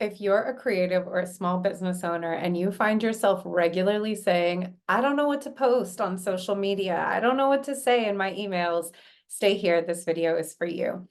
if you're a creative or a small business owner and you find yourself regularly saying, I don't know what to post on social media, I don't know what to say in my emails, stay here. This video is for you.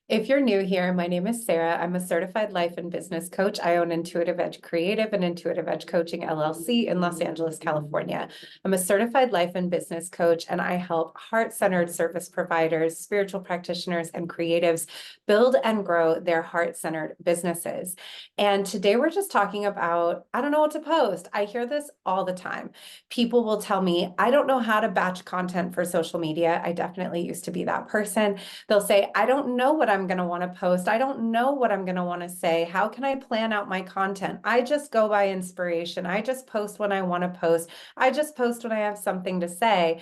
If you're new here, my name is Sarah. I'm a certified life and business coach. I own Intuitive Edge Creative and Intuitive Edge Coaching LLC in Los Angeles, California. I'm a certified life and business coach, and I help heart-centered service providers, spiritual practitioners, and creatives build and grow their heart-centered businesses. And today we're just talking about, I don't know what to post. I hear this all the time. People will tell me, I don't know how to batch content for social media. I definitely used to be that person. They'll say, I don't know what I'm going to want to post. I don't know what I'm going to want to say. How can I plan out my content? I just go by inspiration. I just post when I want to post. I just post when I have something to say.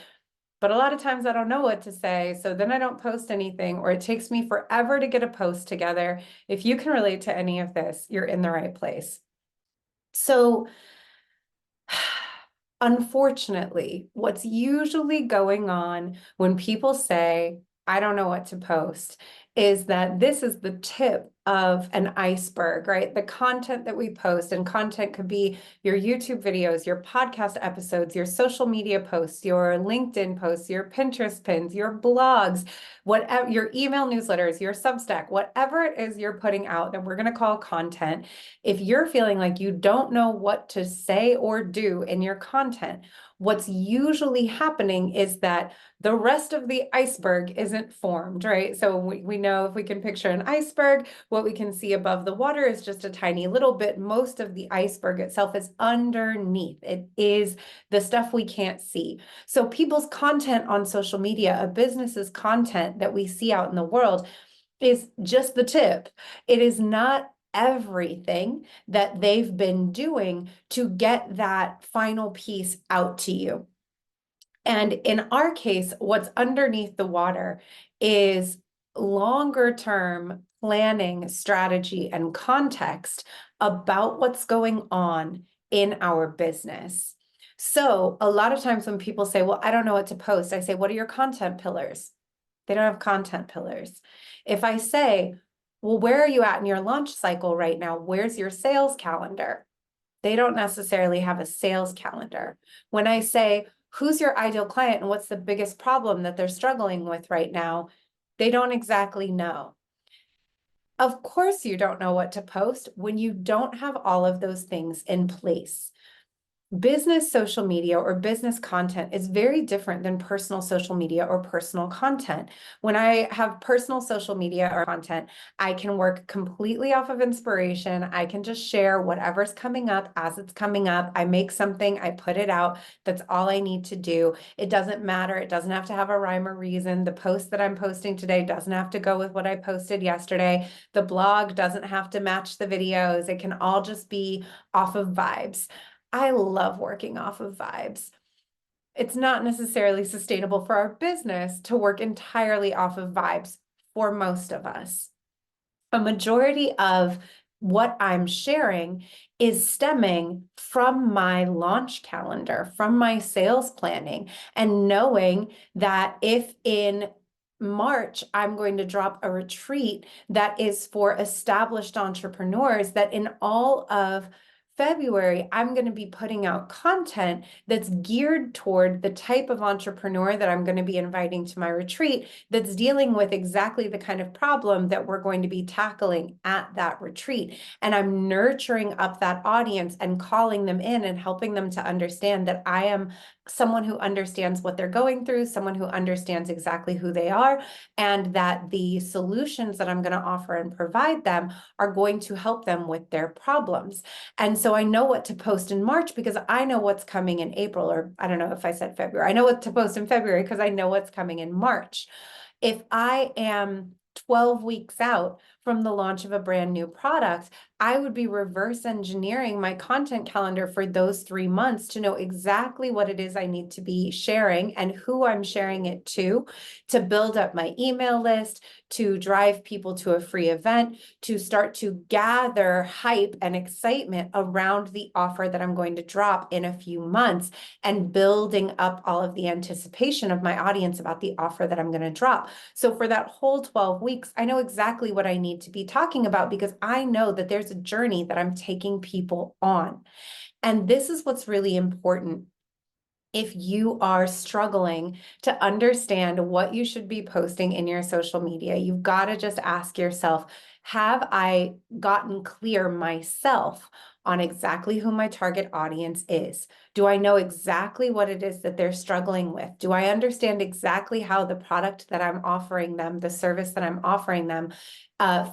But a lot of times I don't know what to say. So then I don't post anything, or it takes me forever to get a post together. If you can relate to any of this, you're in the right place. So unfortunately, what's usually going on when people say, I don't know what to post, is that this is the tip of an iceberg, right? The content that we post, and content could be your YouTube videos, your podcast episodes, your social media posts, your LinkedIn posts, your Pinterest pins, your blogs, whatever, your email newsletters, your Substack, whatever it is you're putting out that we're going to call content. If you're feeling like you don't know what to say or do in your content, what's usually happening is that the rest of the iceberg isn't formed, right? So we know if we can picture an iceberg, what we can see above the water is just a tiny little bit. Most of the iceberg itself is underneath. It is the stuff we can't see. So people's content on social media, a business's content that we see out in the world, is just the tip. It is not everything that they've been doing to get that final piece out to you. And in our case, what's underneath the water is longer term planning, strategy, and context about what's going on in our business. So a lot of times when people say, well, I don't know what to post, I say, what are your content pillars? They don't have content pillars. If I say, well, where are you at in your launch cycle right now? Where's your sales calendar? They don't necessarily have a sales calendar. When I say, who's your ideal client and what's the biggest problem that they're struggling with right now, they don't exactly know. Of course, you don't know what to post when you don't have all of those things in place. Business social media or business content is very different than personal social media or personal content. When I have personal social media or content, I can work completely off of inspiration. I can just share whatever's coming up as it's coming up. I make something, I put it out. That's all I need to do. It doesn't matter. It doesn't have to have a rhyme or reason. The post that I'm posting today doesn't have to go with what I posted yesterday. The blog doesn't have to match the videos. It can all just be off of vibes. I love working off of vibes. It's not necessarily sustainable for our business to work entirely off of vibes for most of us. A majority of what I'm sharing is stemming from my launch calendar, from my sales planning, and knowing that if in March, I'm going to drop a retreat that is for established entrepreneurs, that in all of February, I'm going to be putting out content that's geared toward the type of entrepreneur that I'm going to be inviting to my retreat, that's dealing with exactly the kind of problem that we're going to be tackling at that retreat. And I'm nurturing up that audience and calling them in and helping them to understand that I am someone who understands what they're going through, someone who understands exactly who they are, and that the solutions that I'm going to offer and provide them are going to help them with their problems. And so I know what to post in March because I know what's coming in April, or I don't know if I said February. I know what to post in February because I know what's coming in March. If I am 12 weeks out from the launch of a brand new product, I would be reverse engineering my content calendar for those 3 months to know exactly what it is I need to be sharing and who I'm sharing it to build up my email list, to drive people to a free event, to start to gather hype and excitement around the offer that I'm going to drop in a few months, and building up all of the anticipation of my audience about the offer that I'm going to drop. So for that whole 12 weeks, I know exactly what I need to be talking about because I know that there's a journey that I'm taking people on. And this is what's really important. If you are struggling to understand what you should be posting in your social media, you've got to just ask yourself, have I gotten clear myself on exactly who my target audience is? Do I know exactly what it is that they're struggling with? Do I understand exactly how the product that I'm offering them, the service that I'm offering them,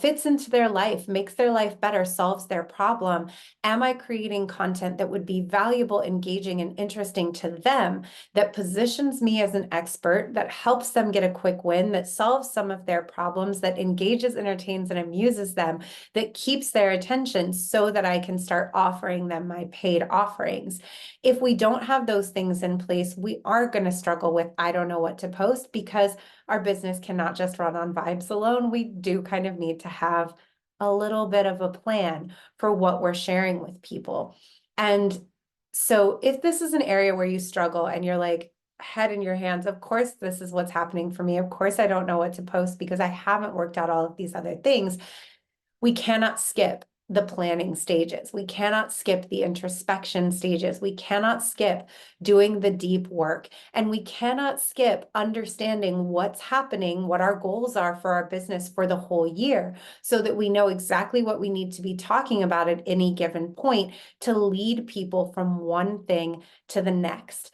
fits into their life, makes their life better, solves their problem? Am I creating content that would be valuable, engaging, and interesting to them, that positions me as an expert, that helps them get a quick win, that solves some of their problems, that engages, entertains, and amuses them, that keeps their attention so that I can start offering them my paid offerings? If we don't have those things in place, we are going to struggle with, I don't know what to post, because our business cannot just run on vibes alone. We do kind of need to have a little bit of a plan for what we're sharing with people. And so if this is an area where you struggle and you're like, head in your hands, of course, this is what's happening for me. Of course, I don't know what to post because I haven't worked out all of these other things. We cannot skip the planning stages. We cannot skip the introspection stages. We cannot skip doing the deep work. And we cannot skip understanding what's happening, what our goals are for our business for the whole year, so that we know exactly what we need to be talking about at any given point to lead people from one thing to the next.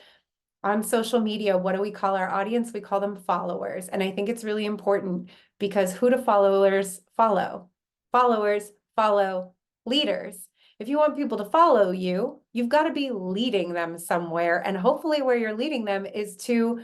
On social media, what do we call our audience? We call them followers. And I think it's really important because who do followers follow? Followers follow leaders. If you want people to follow you, you've got to be leading them somewhere. And hopefully where you're leading them is to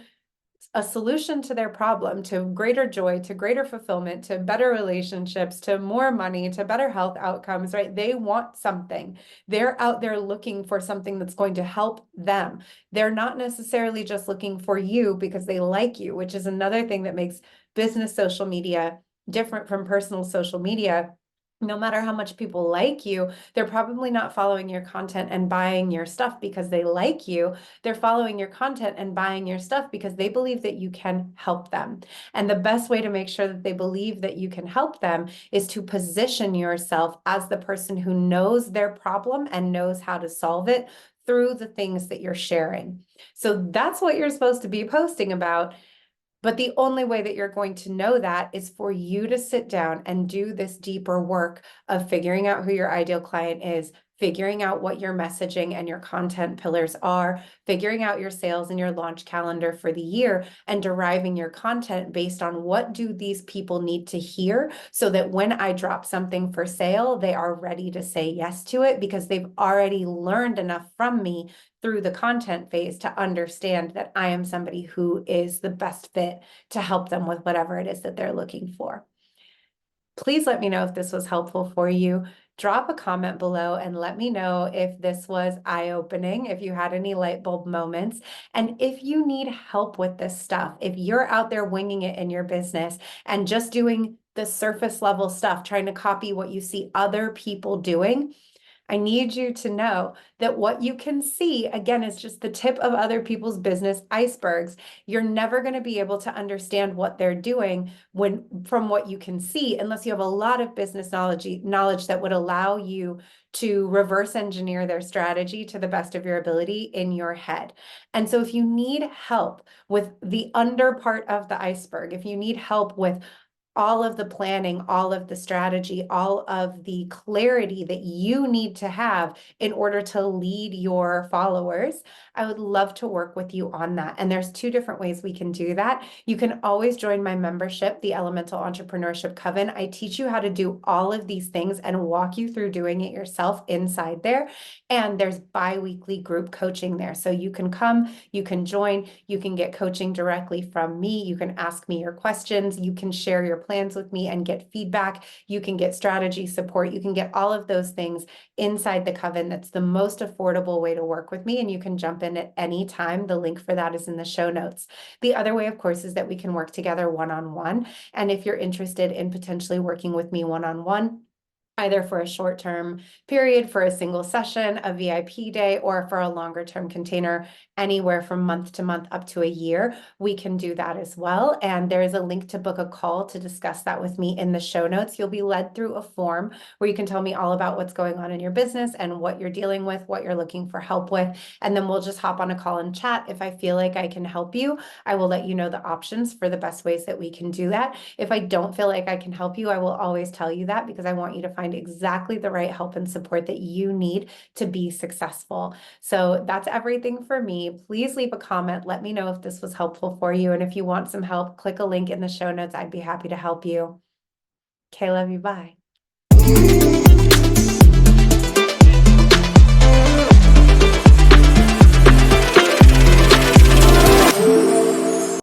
a solution to their problem, to greater joy, to greater fulfillment, to better relationships, to more money, to better health outcomes, right? They want something. They're out there looking for something that's going to help them. They're not necessarily just looking for you because they like you, which is another thing that makes business social media different from personal social media. No matter how much people like you, they're probably not following your content and buying your stuff because they like you. They're following your content and buying your stuff because they believe that you can help them. And the best way to make sure that they believe that you can help them is to position yourself as the person who knows their problem and knows how to solve it through the things that you're sharing. So that's what you're supposed to be posting about. But the only way that you're going to know that is for you to sit down and do this deeper work of figuring out who your ideal client is, figuring out what your messaging and your content pillars are, figuring out your sales and your launch calendar for the year, and deriving your content based on what do these people need to hear so that when I drop something for sale, they are ready to say yes to it because they've already learned enough from me through the content phase to understand that I am somebody who is the best fit to help them with whatever it is that they're looking for. Please let me know if this was helpful for you. Drop a comment below and let me know if this was eye-opening, if you had any light bulb moments, and if you need help with this stuff. If you're out there winging it in your business and just doing the surface level stuff, trying to copy what you see other people doing, I need you to know that what you can see, again, is just the tip of other people's business icebergs. You're never going to be able to understand what they're doing from what you can see unless you have a lot of business knowledge that would allow you to reverse engineer their strategy to the best of your ability in your head. And so if you need help with the under part of the iceberg, if you need help with all of the planning, all of the strategy, all of the clarity that you need to have in order to lead your followers, I would love to work with you on that. And there's two different ways we can do that. You can always join my membership, the Elemental Entrepreneurship Coven. I teach you how to do all of these things and walk you through doing it yourself inside there. And there's bi-weekly group coaching there. So you can come, you can join, you can get coaching directly from me. You can ask me your questions. You can share your plans with me and get feedback. You can get strategy support. You can get all of those things inside the Coven. That's the most affordable way to work with me, and you can jump in at any time. The link for that is in the show notes. The other way, of course, is that we can work together one-on-one. And if you're interested in potentially working with me one-on-one, either for a short-term period, for a single session, a VIP day, or for a longer-term container, anywhere from month to month up to a year, we can do that as well. And there is a link to book a call to discuss that with me in the show notes. You'll be led through a form where you can tell me all about what's going on in your business and what you're dealing with, what you're looking for help with. And then we'll just hop on a call and chat. If I feel like I can help you, I will let you know the options for the best ways that we can do that. If I don't feel like I can help you, I will always tell you that, because I want you to find exactly the right help and support that you need to be successful. So that's everything for me. Please leave a comment. Let me know if this was helpful for you. And if you want some help, click a link in the show notes. I'd be happy to help you. Okay, love you. Bye.